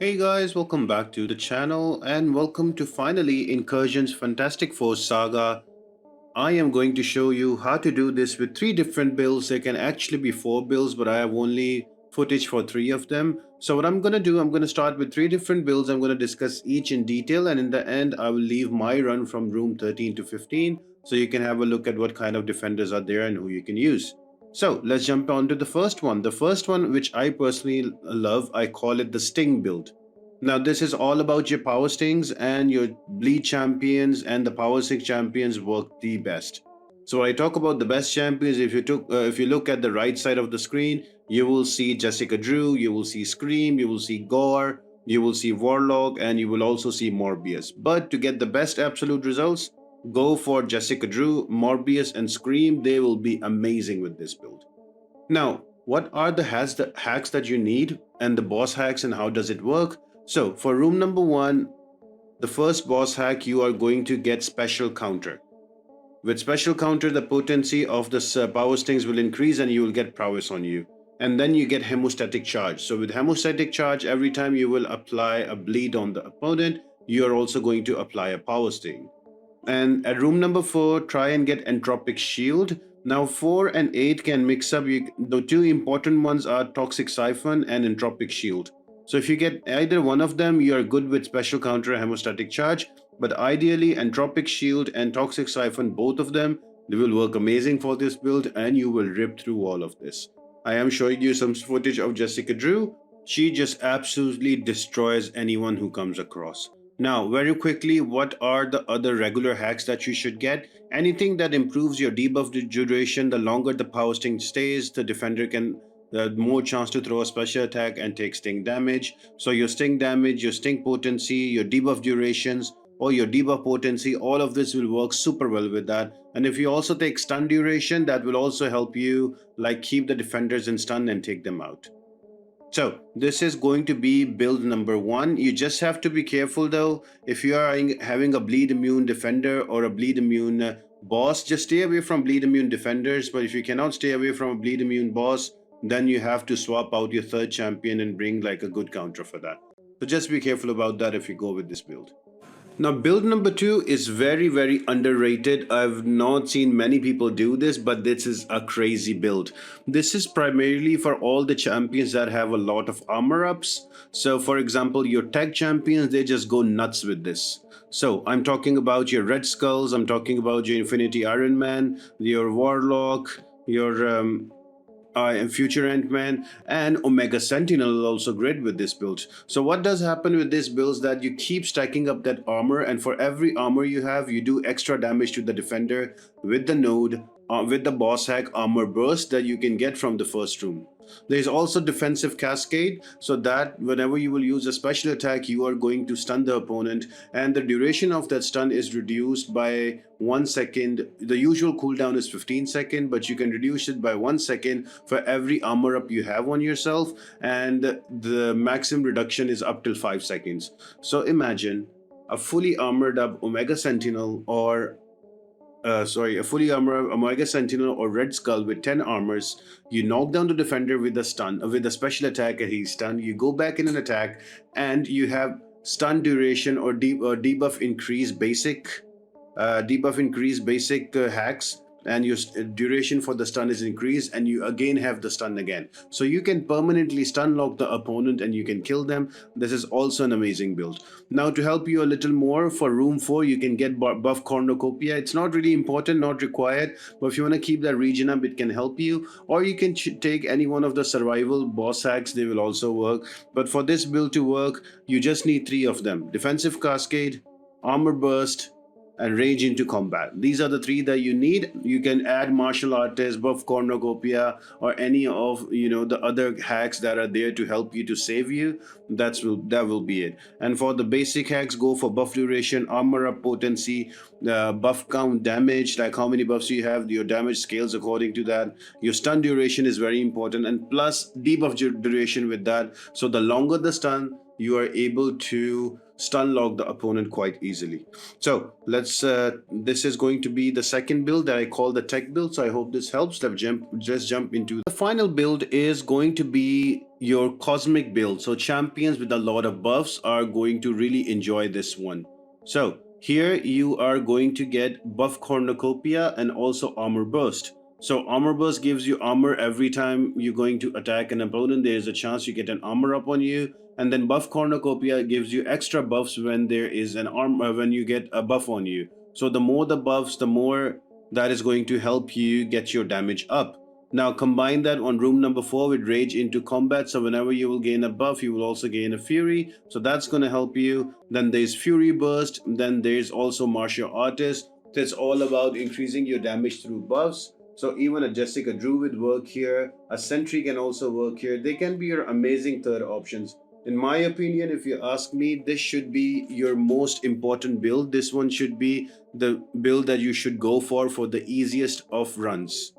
Hey guys, welcome back to the channel and welcome to finally Incursion's Fantastic Four Saga. I am going to show you how to do this with three different builds. There can actually be four builds, but I have only footage for three of them. So what I'm going to do, I'm going to start with three different builds. I'm going to discuss each in detail, and in the end I will leave my run from room 13 to 15 so you can have a look at what kind of defenders are there and who you can use. So let's jump on to the first one. The first one, which I personally love, I call it the Sting build. Now this is all about your power stings, and your bleed champions and the power stick champions work the best. So when I talk about the best champions, if you look at the right side of the screen, you will see Jessica Drew, you will see Scream, you will see Gore, you will see Warlock, and you will also see Morbius. But to get the best absolute results, go for Jessica Drew, Morbius, and Scream. They will be amazing with this build. Now, what are the hacks that you need, and the boss hacks, and how does it work? So for room number one, the first boss hack, you are going to get special counter. With special counter, the potency of the power stings will increase and you will get prowess on you. And then you get hemostatic charge. So with hemostatic charge, every time you will apply a bleed on the opponent, you are also going to apply a power sting. And at room number 4, try and get entropic shield. Now 4 and 8 can mix up. The two important ones are toxic siphon and entropic shield. So if you get either one of them, you are good with special counter hemostatic charge. But ideally, entropic shield and toxic siphon, both of them, they will work amazing for this build and you will rip through all of this. I am showing you some footage of Jessica Drew. She just absolutely destroys anyone who comes across. Now, very quickly, what are the other regular hacks that you should get? Anything that improves your debuff duration. The longer the power sting stays, the defender can more chance to throw a special attack and take sting damage. So your sting damage, your sting potency, your debuff durations, or your debuff potency, all of this will work super well with that. And if you also take stun duration, that will also help you like keep the defenders in stun and take them out. So this is going to be build number 1. You just have to be careful though. If you are having a bleed immune defender or a bleed immune boss, just stay away from bleed immune defenders. But if you cannot stay away from a bleed immune boss, then you have to swap out your third champion and bring like a good counter for that. So just be careful about that if you go with this build. Now build number 2 is very underrated. I've not seen many people do this, but this is a crazy build. This is primarily for all the champions that have a lot of armor ups. So for example, your tech champions, they just go nuts with this. So I'm talking about your Red Skulls, I'm talking about your Infinity Iron Man, your Warlock, your and Future Ant-Man, and Omega Sentinel is also great with this build. So what does happen with this build is that you keep stacking up that armor, and for every armor you have, you do extra damage to the defender with the node, with the boss hack Armor Burst that you can get from the first room. There is also defensive cascade, so that whenever you will use a special attack, you are going to stun the opponent, and the duration of that stun is reduced by 1 second. The usual cooldown is 15 seconds, but you can reduce it by 1 second for every armor up you have on yourself, and the maximum reduction is up till 5 seconds. So imagine a fully armored up Omega Sentinel or a fully armored Omega Sentinel or Red Skull with 10 armors. You knock down the defender with a stun, with a special attack, and he's stunned. You go back in an attack, and you have stun duration or debuff increase basic, hacks, and your duration for the stun is increased, and you again have the stun again. So you can permanently stun lock the opponent and you can kill them. This is also an amazing build. Now to help you a little more, for room 4 you can get buff cornucopia. It's not really important, not required, but if you want to keep that region up, it can help you. Or you can take any one of the survival boss hacks, they will also work. But for this build to work, you just need 3 of them: defensive cascade, armor burst, and rage into combat. These are the 3 that you need. You can add martial artist, buff cornucopia, or any of the other hacks that are there to help you to save you. That will be it. And for the basic hacks, go for buff duration, armor up potency, buff count, damage, like how many buffs you have, your damage scales according to that. Your stun duration is very important, and plus debuff duration with that. So the longer the stun, you are able to stun lock the opponent quite easily. So let's this is going to be the second build that I call the tech build. So I hope this helps. Let's jump into the final build. Is going to be your cosmic build. So champions with a lot of buffs are going to really enjoy this one. So here you are going to get buff cornucopia and also armor burst. So armor burst gives you armor every time you're going to attack an opponent. There's a chance you get an armor up on you. And then buff cornucopia gives you extra buffs when there is an armor, when you get a buff on you. So the more the buffs, the more that is going to help you get your damage up. Now combine that on room number 4 with rage into combat. So whenever you will gain a buff, you will also gain a fury. So that's going to help you. Then there's fury burst. Then there's also martial artist. That's all about increasing your damage through buffs. So even a Jessica Drew would work here. A Sentry can also work here. They can be your amazing third options. In my opinion, if you ask me, this should be your most important build. This one should be the build that you should go for the easiest of runs.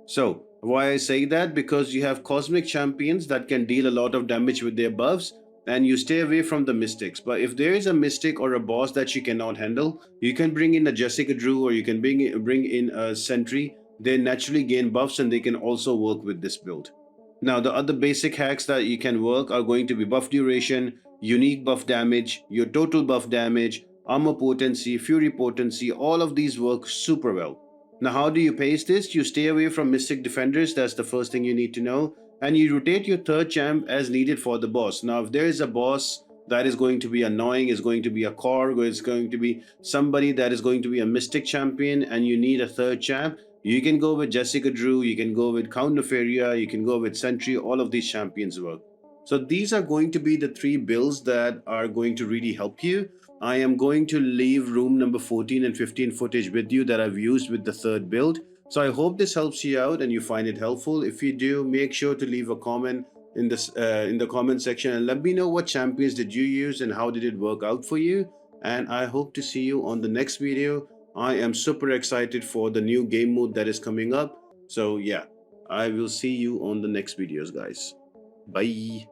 So why I say that? Because you have cosmic champions that can deal a lot of damage with their buffs, and you stay away from the mystics. But if there is a mystic or a boss that you cannot handle, you can bring in a Jessica Drew or you can bring in a Sentry. They naturally gain buffs and they can also work with this build. Now the other basic hacks that you can work are going to be buff duration, unique buff damage, your total buff damage, armor potency, fury potency. All of these work super well. Now how do you pace this? You stay away from mystic defenders. That's the first thing you need to know. And you rotate your third champ as needed for the boss. Now if there is a boss that is going to be annoying, is going to be a Korg, or it's going to be somebody that is going to be a mystic champion, and you need a third champ, you can go with Jessica Drew, you can go with Count Nefaria, you can go with Sentry. All of these champions work. So these are going to be the 3 builds that are going to really help you. I am going to leave room number 14 and 15 footage with you that I've used with the third build. So I hope this helps you out and you find it helpful. If you do, make sure to leave a comment in the comment section and let me know what champions did you use and how did it work out for you. And I hope to see you on the next video. I am super excited for the new game mode that is coming up. So yeah, I will see you on the next videos, guys. Bye.